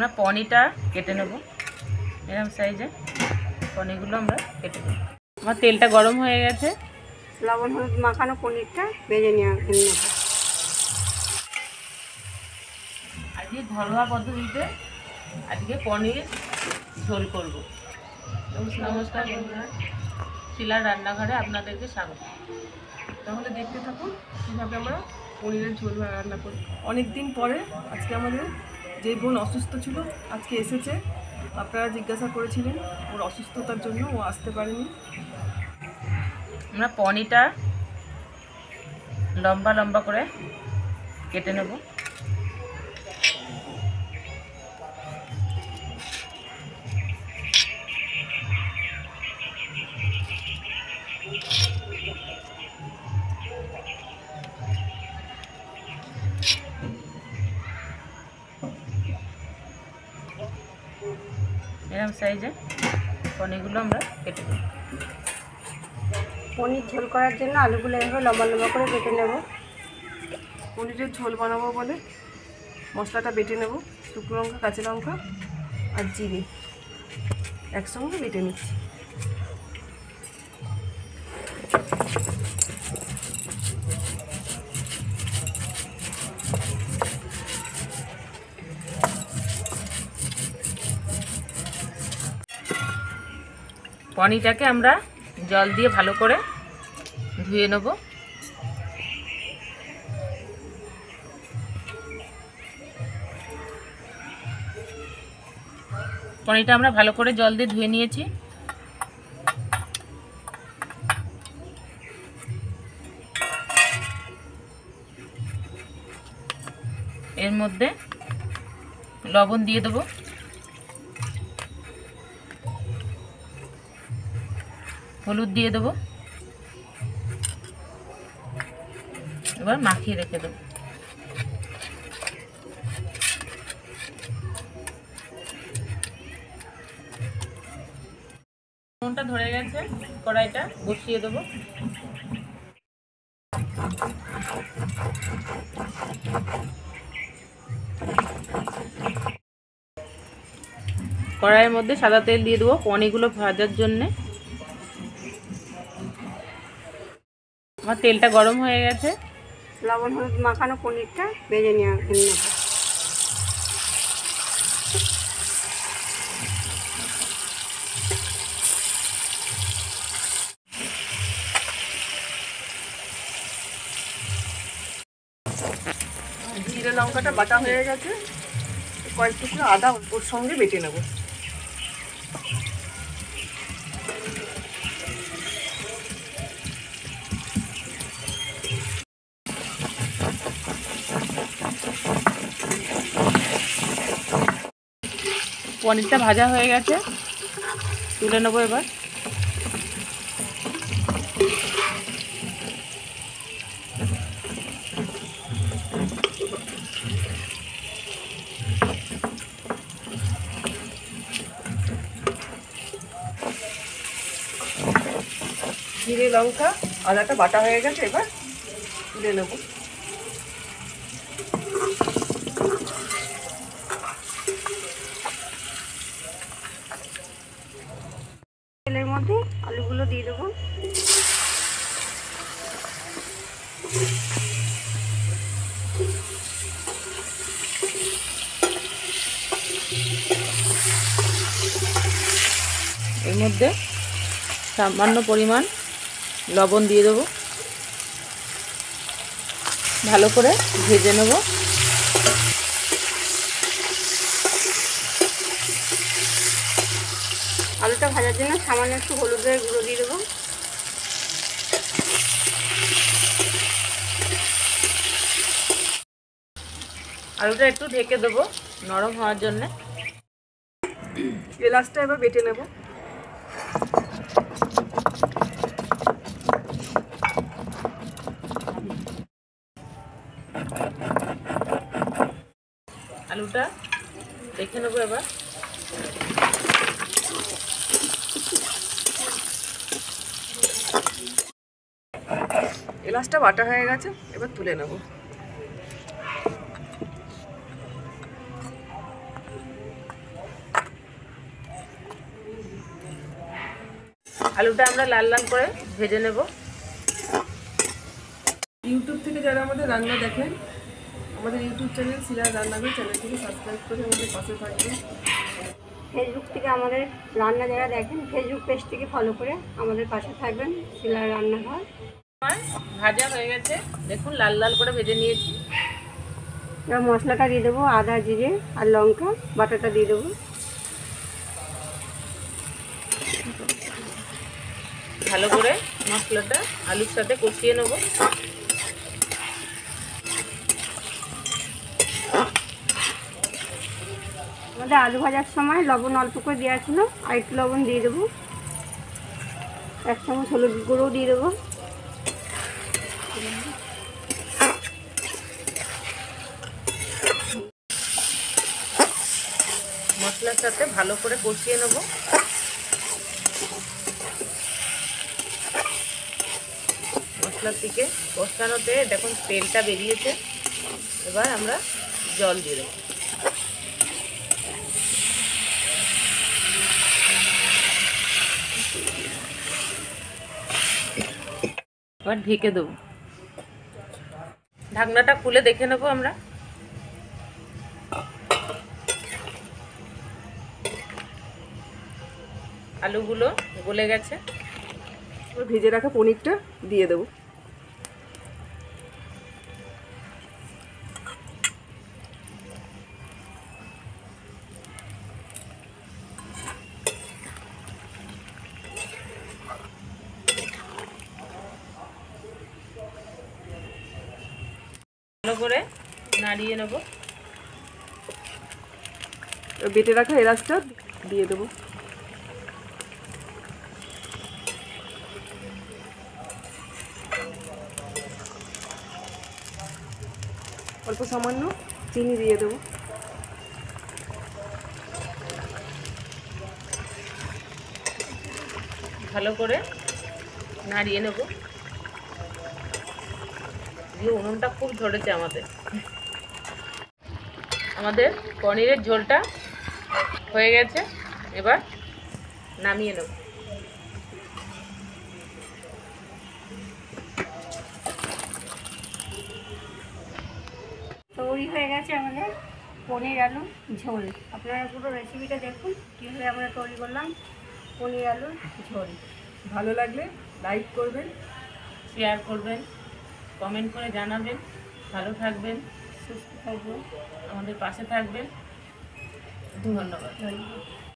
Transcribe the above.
আমরা পনিরটা কেটে নেব। এরকম সাইজে পনিরগুলো আমরা কেটে নেব। আমার তেলটা গরম হয়ে গেছে, লবণ হলুদ মাখানো পনিরটা ভেজে নেব। আজকে ঘরোয়া পদ্ধতিতে আজকে পনির ঝোল করব। নমস্কার বন্ধুরা, শিলার রান্নাঘরে আপনাদেরকে স্বাগত। তাহলে দেখতে থাকুন কীভাবে আমরা পনিরের ঝোল রান্না করি। অনেক দিন পরে আজকে আমাদের যে বোন অসুস্থ ছিল আজকে এসেছে। আপনারা জিজ্ঞাসা করেছিলেন ওর অসুস্থতার জন্য ও আসতে পারেনি। আমরা পনিরটা লম্বা লম্বা করে কেটে নেব। এরকম সাইজে পনিরগুলো আমরা কেটে নেব। পনির ঝোল করার জন্য আলুগুলো এভাবে লম্বা লম্বা করে কেটে নেব। পনিরের ঝোল বানাবো বলে মশলাটা বেটে নেব। শুকনো লঙ্কা, কাঁচা লঙ্কা আর জিরে একসঙ্গে বেটে নিচ্ছি। পনিরটাকে আমরা জল দিয়ে ভালো করে ধুয়ে নেব। পনিরটা আমরা ভালো করে জল দিয়ে ধুয়ে নিয়েছি। এর মধ্যে লবণ দিয়ে দেবো, হলুদ দিয়ে দেবো, এবার মাখিয়ে রেখে দেবো। নুনটা ধরে গেছে, কড়াইটা বসিয়ে দেবো। কড়াইয়ের মধ্যে সাদা তেল দিয়ে দেবো পনিরগুলো ভাজার জন্যে। আমার তেলটা গরম হয়ে গেছে, লবণ হলুদ মাখানো পনিরটা ভেজে নেব। জিরে লঙ্কাটা বাটা হয়ে গেছে, কয়েক টুকরো আদা ওর সঙ্গে বেটে নেব। পনিরটা ভাজা হয়ে গেছে, তুলে নেবো এবার। জিরে লঙ্কা আদাটা বাটা হয়ে গেছে, এবার তুলে নেব। তেলের মধ্যে আলুগুলো দিয়ে দেবো। এর মধ্যে সামান্য পরিমাণ লবণ দিয়ে দেবো, ভালো করে ভেজে নেব। আলুটা ভাজার জন্য সামান্য একটু হলুদের গুঁড়ো দিয়ে দেবো। আলুটা একটু ঢেকে দেবো নরম হওয়ার জন্যে। এলাচটা এবার বেটে নেব। আলুটা দেখে নেবো এবার। এলাচটা বাটা হয়ে গেছে, এবার তুলে নেব। আলুটা আমরা লাল লাল করে ভেজে নেব। ইউটিউব থেকে যারা আমাদের রান্না দেখেন, আমাদের ইউটিউব চ্যানেল শিলার রান্নাঘর চ্যানেলটিকে সাবস্ক্রাইব করে আমাদের পাশে থাকবেন। ফেসবুক থেকে আমাদের রান্না যারা দেখেন, ফেসবুক পেজটিকে ফলো করে আমাদের পাশে থাকবেন, শিলার রান্নাঘর। আমার ভাজা হয়ে গেছে, দেখুন লাল লাল করে ভেজে নিয়েছি। এবার মশলাটা দিয়ে দেবো, আদা জিরে আর লঙ্কা বাটাটা দিয়ে দেবো। ভালো করে মশলাটা আলুর সাথে কষিয়ে নেব। আমাদের আলু ভাজার সময় লবণ অল্প করে দেওয়া ছিল, আর একটু লবণ দিয়ে দেবো। 1 চামচ হলুদ গুঁড়ো দিয়ে দেবো। মশলার সাথে ভালো করে কষিয়ে নেব। মশলার থেকে কষানোতে দেখুন তেলটা বেরিয়েছে। এবার আমরা জল দিয়ে দেবো। এবার ঢেকে দেবো। ঢাকনাটা খুলে দেখে নেবো আমরা। আলুগুলো গলে গেছে। এবার ভেজে রাখা পনিরটা দিয়ে দেবো। ভালো করে নাড়িয়ে নেব। বেটে রাখা এলাচটা দিয়ে দেবো। অল্প সামান্য চিনি দিয়ে দেবো। ভালো করে নাড়িয়ে নেব। দিয়ে উনুনটা খুব ধরেছে আমাদের। আমাদের পনিরের ঝোলটা হয়ে গেছে, এবার নামিয়ে নেব। তৈরি হয়ে গেছে আমাদের পনির আলু ঝোল। আপনারা পুরো রেসিপিটা দেখুন কীভাবে আমরা তৈরি করলাম পনির আলুর ঝোল। ভালো লাগলে লাইক করবেন, শেয়ার করবেন, কমেন্ট করে জানাবেন। ভালো থাকবেন, সুস্থ থাকবেন, আমাদের পাশে থাকবেন। ধন্যবাদ। ধন্যবাদ।